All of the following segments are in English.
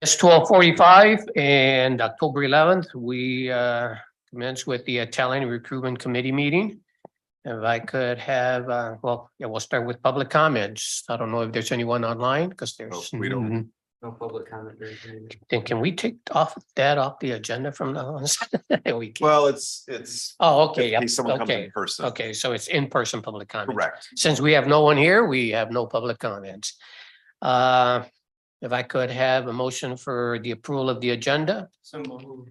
It's 12:45 and October 11th, we commence with the Talent and Recruitment Committee meeting. If I could have, we'll start with public comments. I don't know if there's anyone online because there's. we don't. No public comment. Then can we take off the agenda from now on? We can. Well, it's. Oh, okay, if yep, someone comes okay, in person. okay, so it's in-person public comment. Correct. Since we have no one here, we have no public comments. If I could have a motion for the approval of the agenda So moved.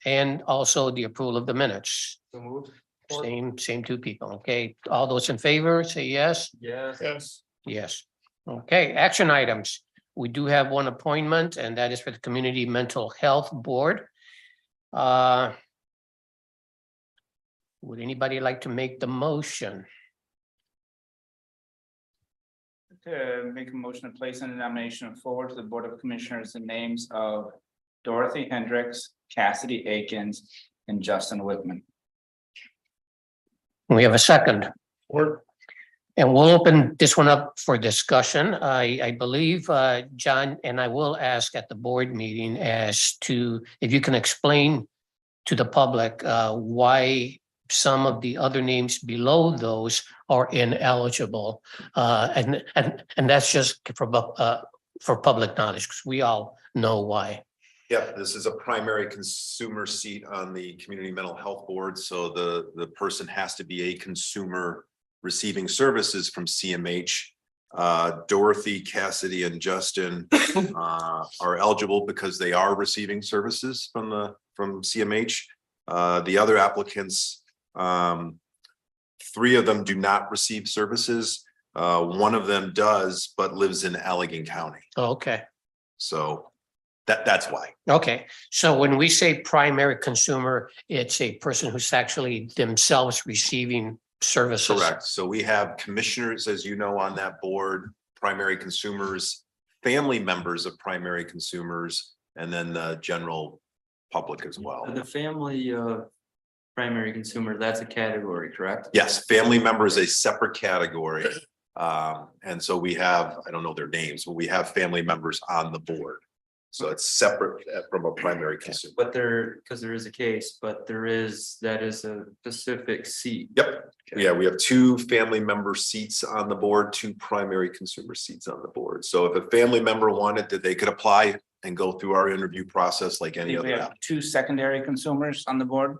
and also the approval of the minutes. So moved. Same two people. Okay, all those in favor, say yes. Yes. Yes. Yes. Okay, action items. We do have one appointment, and that is for the Community Mental Health Board. Would anybody like to make the motion? To make a motion to place in a nomination forward to the Board of Commissioners the names of Dorothy Hendricks, Cassidy Akins, and Justin Whitman. We have a second. Or And we'll open this one up for discussion. I believe, John, and I will ask at the board meeting as to if you can explain to the public why some of the other names below those are ineligible. And that's just for public knowledge, because we all know why. Yep, this is a primary consumer seat on the Community Mental Health Board, so the person has to be a consumer receiving services from CMH. Dorothy, Cassidy, and Justin are eligible because they are receiving services from CMH. The other applicants, 3 of them do not receive services. One of them does, but lives in Allegheny County. Okay, So that's why. okay. So when we say primary consumer, it's a person who's actually themselves receiving services. Correct. So we have commissioners, as you know, on that board, primary consumers, family members of primary consumers, and then the general public as well. The family primary consumer, that's a category, correct? Yes, family member is a separate category. And so we have, I don't know their names, but we have family members on the board. So it's separate from a primary consumer. But because there is a case, but that is a specific seat. Yep. Yeah, we have 2 family member seats on the board, 2 primary consumer seats on the board. So if a family member wanted that, they could apply and go through our interview process like any we other. have 2 secondary consumers on the board.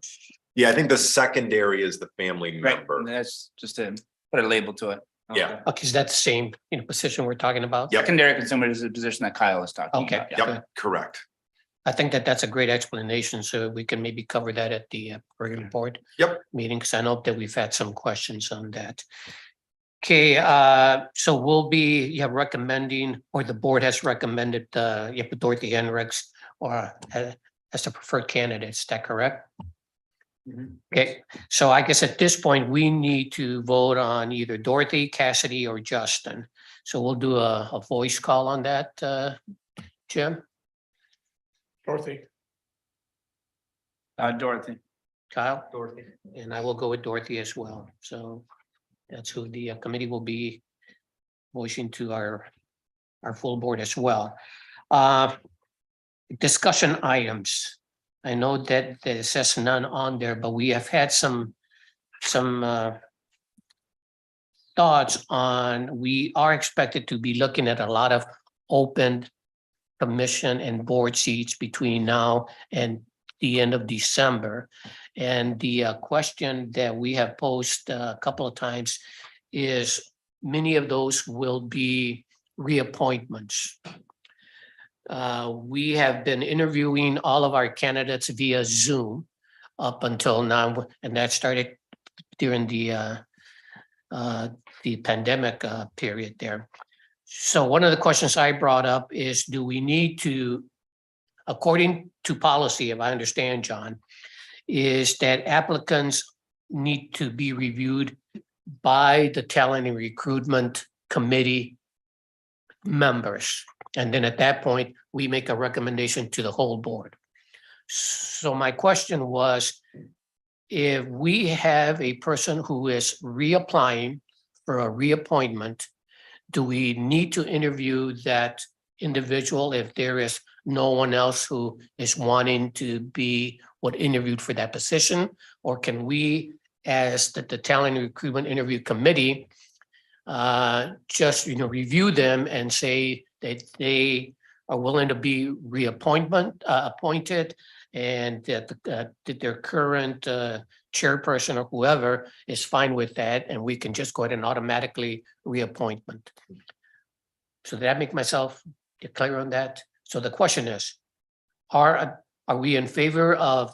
Yeah, I think the secondary is the family Right, member. that's just to put a label to it. Yeah. Okay, is that the same, position we're talking about? Yep. Secondary consumer is the position that Kyle is talking Okay. about. yeah. Yep, correct. I think that's a great explanation, so we can maybe cover that at the regular board. Yep. Meeting, because I know that we've had some questions on that. Okay, so you have recommending, or the board has recommended, you have Dorothy Hendricks or as the preferred candidate, is that correct? Mhm. Okay, so I guess at this point, we need to vote on either Dorothy, Cassidy, or Justin. So we'll do a voice call on that, Jim, Dorothy. Dorothy. Kyle? Dorothy. And I will go with Dorothy as well. So that's who the committee will be voicing to our full board as well. Discussion items. I know that it says none on there, but we have had some thoughts on, we are expected to be looking at a lot of open commission and board seats between now and the end of December. And the question that we have posed a couple of times is many of those will be reappointments. We have been interviewing all of our candidates via Zoom up until now, and that started during the pandemic period there. So one of the questions I brought up is, do we need to, according to policy, if I understand, John, is that applicants need to be reviewed by the Talent and Recruitment Committee members. And then at that point, we make a recommendation to the whole board. So my question was, if we have a person who is reapplying for a reappointment, do we need to interview that individual if there is no one else who is wanting to be interviewed for that position? Or can we, as the talent and recruitment interview committee, just, review them and say that they are willing to be appointed, and that their current chairperson or whoever is fine with that, and we can just go ahead and automatically reappointment. So did I make myself clear on that? So the question is, are we in favor of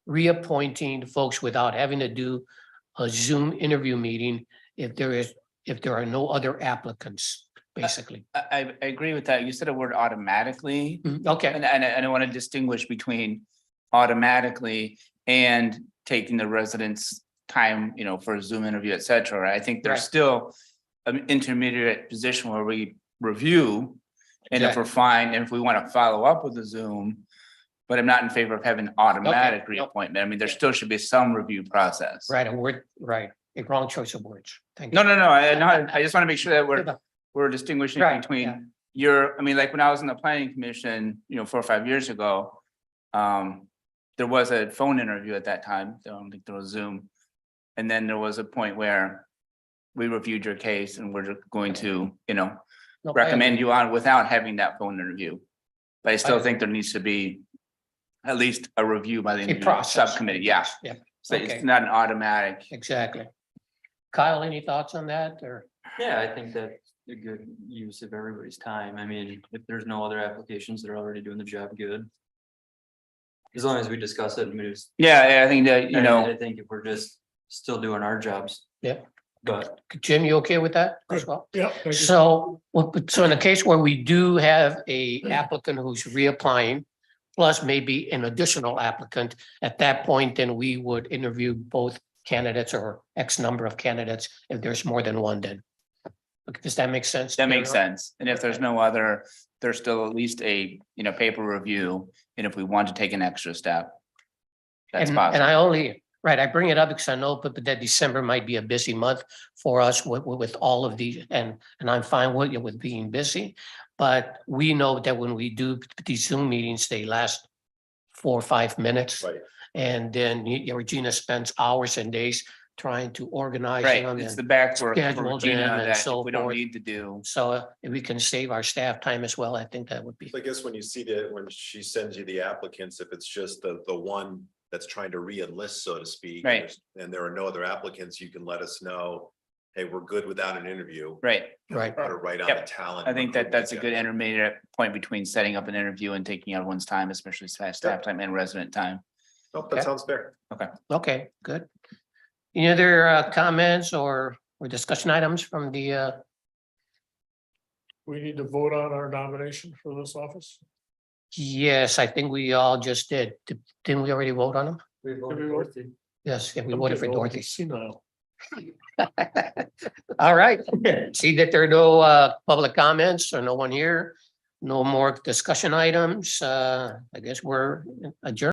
reappointing folks without having to do a Zoom interview meeting if there are no other applicants, basically? I agree with that. You said a word automatically. Okay, And I want to distinguish between automatically and taking the residents' time, for a Zoom interview, et cetera. I think there's Right. still an intermediate position where we review. And if we're fine, and if we want to follow up with the Zoom, but I'm not in favor of having automatic Okay. reappointment. I mean, there still should be some review process. right, a wrong choice of words. Thank you. No, I just want to make sure that we're distinguishing Right, yeah. between like when I was in the planning commission, 4 or 5 years ago. There was a phone interview at that time. I don't think there was Zoom. And then there was a point where we reviewed your case and we're going to, No, I recommend agree. you on without having that phone interview. But I still I- think there needs to be at least a review by the A interview process. subcommittee. Yeah. Yeah, So okay. it's not an automatic. Exactly. Kyle, any thoughts on that, or? Yeah, I think that's a good use of everybody's time. I mean, if there's no other applications that are already doing the job good. As long as we discuss it and moves. Yeah, I think that, I think if we're just still doing our jobs. Yeah. But Jim, you okay with that as well? Yeah. So, so in a case where we do have a applicant who's reapplying, plus maybe an additional applicant, at that point, then we would interview both candidates or X number of candidates if there's more than one then. Does that make sense? that makes sense. And if there's no other, there's still at least a, paper review. And if we want to take an extra step. That's And possible. I I bring it up because I know, but that December might be a busy month for us with all of these, and I'm fine with being busy. But we know that when we do these Zoom meetings, they last 4 or 5 minutes. Right. And then Regina spends hours and days trying to organize Right, them. it's And the back work for schedule Regina them and that so we don't forth. need to do. so if we can save our staff time as well, I think that would be. I guess when you see when she sends you the applicants, if it's just the one that's trying to re-enlist, so to speak. Right. And there are no other applicants, you can let us know, hey, we're good without an interview. Right. And we Right. Put it right on Yep. the talent. I think that that's a good agenda. intermediate point between setting up an interview and taking everyone's time, especially staff time and resident time. Nope, Okay. that sounds fair. Okay, good. Any other comments or discussion items from the We need to vote on our nomination for this office. yes, I think we all just did. Didn't we already vote on them? we voted Dorothy. Yes, yeah, we voted for Dorothy. Senile. All right. See that there are no public comments or no one here. No more discussion items. I guess we're adjourned.